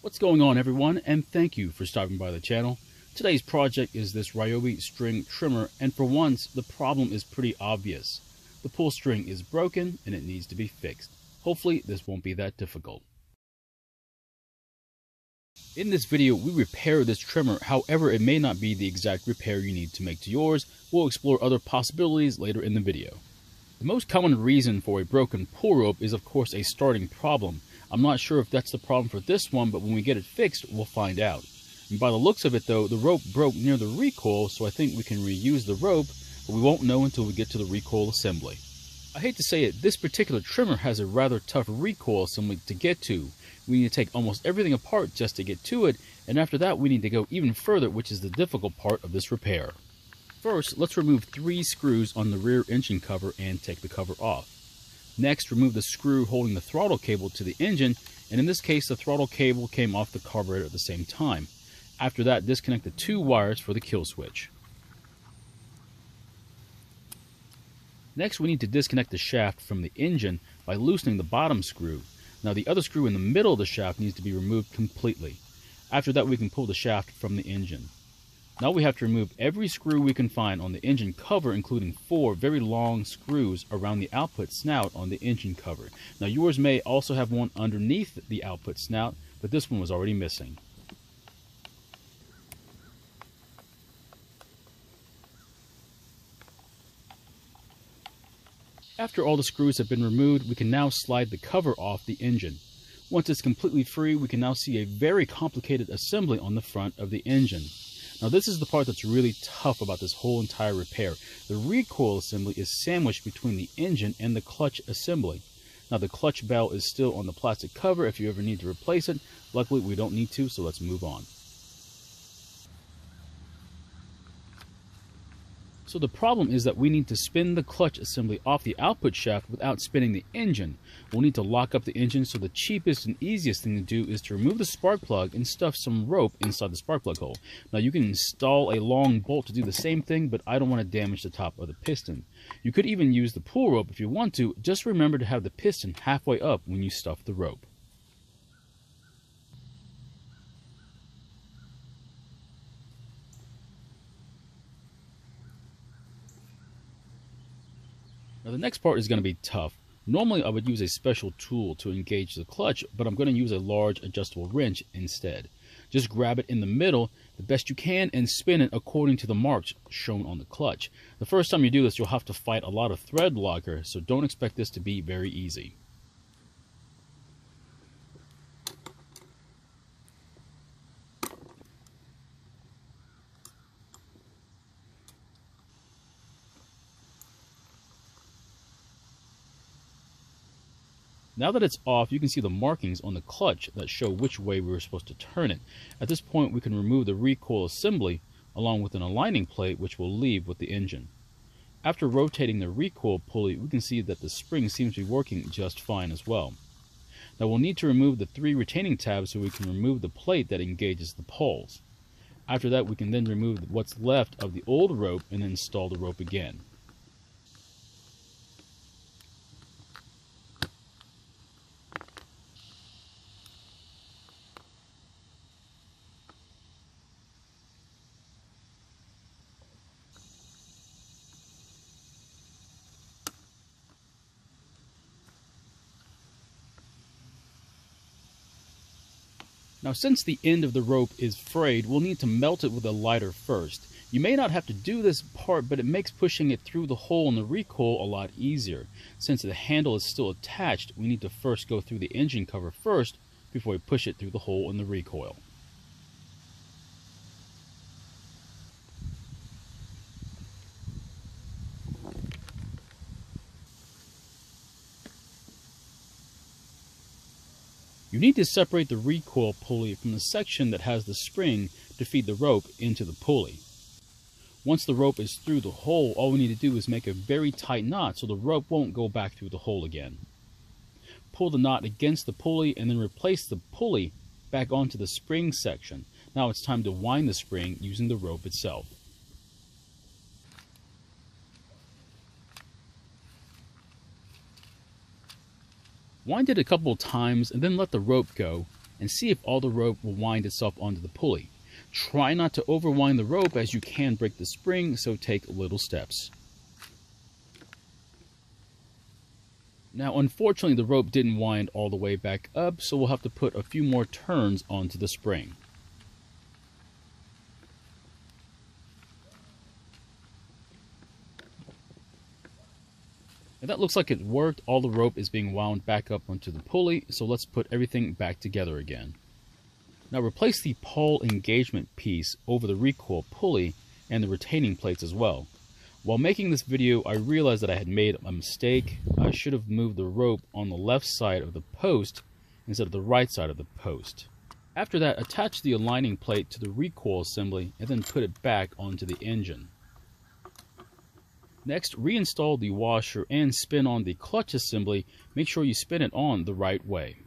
What's going on, everyone, and thank you for stopping by the channel. Today's project is this Ryobi string trimmer, and for once the problem is pretty obvious. The pull string is broken and it needs to be fixed. Hopefully this won't be that difficult. In this video we repair this trimmer, however it may not be the exact repair you need to make to yours. We'll explore other possibilities later in the video. The most common reason for a broken pull rope is of course a starting problem. I'm not sure if that's the problem for this one, but when we get it fixed, we'll find out. And by the looks of it though, the rope broke near the recoil, so I think we can reuse the rope, but we won't know until we get to the recoil assembly. I hate to say it, this particular trimmer has a rather tough recoil assembly to get to. We need to take almost everything apart just to get to it, and after that we need to go even further, which is the difficult part of this repair. First, let's remove 3 screws on the rear engine cover and take the cover off. Next, remove the screw holding the throttle cable to the engine, and in this case the throttle cable came off the carburetor at the same time. After that, disconnect the 2 wires for the kill switch. Next, we need to disconnect the shaft from the engine by loosening the bottom screw. Now the other screw in the middle of the shaft needs to be removed completely. After that, we can pull the shaft from the engine. Now we have to remove every screw we can find on the engine cover, including 4 very long screws around the output snout on the engine cover. Now yours may also have one underneath the output snout, but this one was already missing. After all the screws have been removed, we can now slide the cover off the engine. Once it's completely free, we can now see a very complicated assembly on the front of the engine. Now this is the part that's really tough about this whole entire repair. The recoil assembly is sandwiched between the engine and the clutch assembly. Now the clutch bell is still on the plastic cover if you ever need to replace it. Luckily we don't need to, so let's move on. So the problem is that we need to spin the clutch assembly off the output shaft without spinning the engine. We'll need to lock up the engine, so the cheapest and easiest thing to do is to remove the spark plug and stuff some rope inside the spark plug hole. Now you can install a long bolt to do the same thing, but I don't want to damage the top of the piston. You could even use the pull rope if you want to. Just remember to have the piston halfway up when you stuff the rope. Now the next part is going to be tough. Normally I would use a special tool to engage the clutch, but I'm going to use a large adjustable wrench instead. Just grab it in the middle the best you can and spin it according to the marks shown on the clutch. The first time you do this, you'll have to fight a lot of thread locker, so don't expect this to be very easy. Now that it's off, you can see the markings on the clutch that show which way we were supposed to turn it. At this point, we can remove the recoil assembly along with an aligning plate, which we'll leave with the engine. After rotating the recoil pulley, we can see that the spring seems to be working just fine as well. Now we'll need to remove the 3 retaining tabs so we can remove the plate that engages the poles. After that, we can then remove what's left of the old rope and install the rope again. Now since the end of the rope is frayed, we'll need to melt it with a lighter first. You may not have to do this part, but it makes pushing it through the hole in the recoil a lot easier. Since the handle is still attached, we need to first go through the engine cover first before we push it through the hole in the recoil. You need to separate the recoil pulley from the section that has the spring to feed the rope into the pulley. Once the rope is through the hole, all we need to do is make a very tight knot so the rope won't go back through the hole again. Pull the knot against the pulley and then replace the pulley back onto the spring section. Now it's time to wind the spring using the rope itself. Wind it a couple of times and then let the rope go. and see if all the rope will wind itself onto the pulley. Try not to overwind the rope as you can break the spring, so take little steps. Now unfortunately the rope didn't wind all the way back up, so we'll have to put a few more turns onto the spring. Now that looks like it worked. All the rope is being wound back up onto the pulley, so let's put everything back together again. Now replace the pole engagement piece over the recoil pulley and the retaining plates as well. While making this video, I realized that I had made a mistake. I should have moved the rope on the left side of the post instead of the right side of the post. After that, attach the aligning plate to the recoil assembly and then put it back onto the engine. Next, reinstall the washer and spin on the clutch assembly. Make sure you spin it on the right way.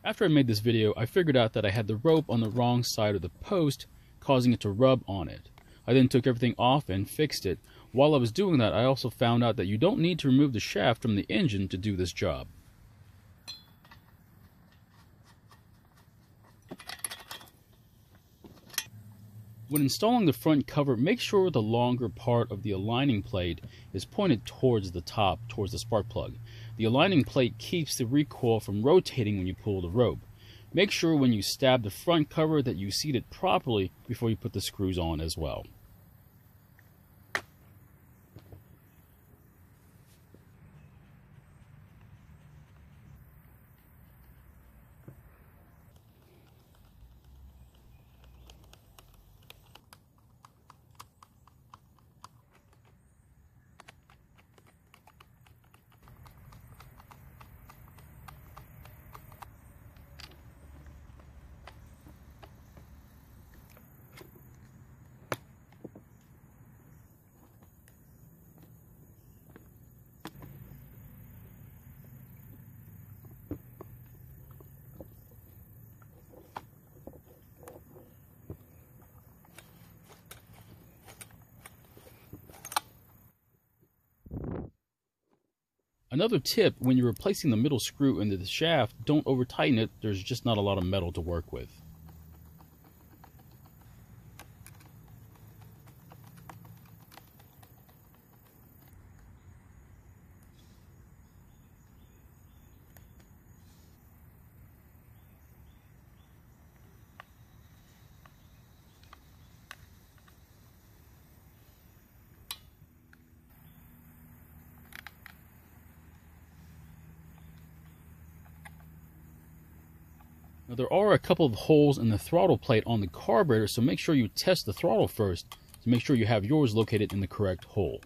After I made this video, I figured out that I had the rope on the wrong side of the post, causing it to rub on it. I then took everything off and fixed it. While I was doing that, I also found out that you don't need to remove the shaft from the engine to do this job. When installing the front cover, make sure the longer part of the aligning plate is pointed towards the top, towards the spark plug. The aligning plate keeps the recoil from rotating when you pull the rope. Make sure when you stab the front cover that you seat it properly before you put the screws on as well. Another tip, when you're replacing the middle screw into the shaft, don't over tighten it. There's just not a lot of metal to work with. Now, there are a couple of holes in the throttle plate on the carburetor, so make sure you test the throttle first to make sure you have yours located in the correct hole.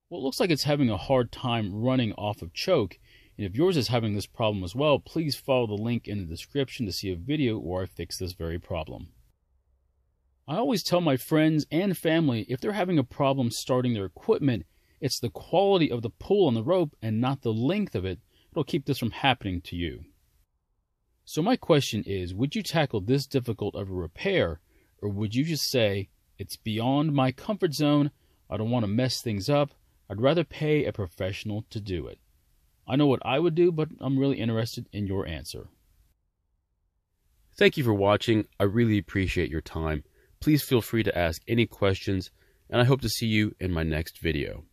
Well, it looks like it's having a hard time running off of choke, and if yours is having this problem as well, please follow the link in the description to see a video where I fix this very problem. I always tell my friends and family if they're having a problem starting their equipment, it's the quality of the pull on the rope and not the length of it that'll keep this from happening to you. So my question is, would you tackle this difficult of a repair, or would you just say, it's beyond my comfort zone, I don't want to mess things up, I'd rather pay a professional to do it? I know what I would do, but I'm really interested in your answer. Thank you for watching. I really appreciate your time. Please feel free to ask any questions. and I hope to see you in my next video.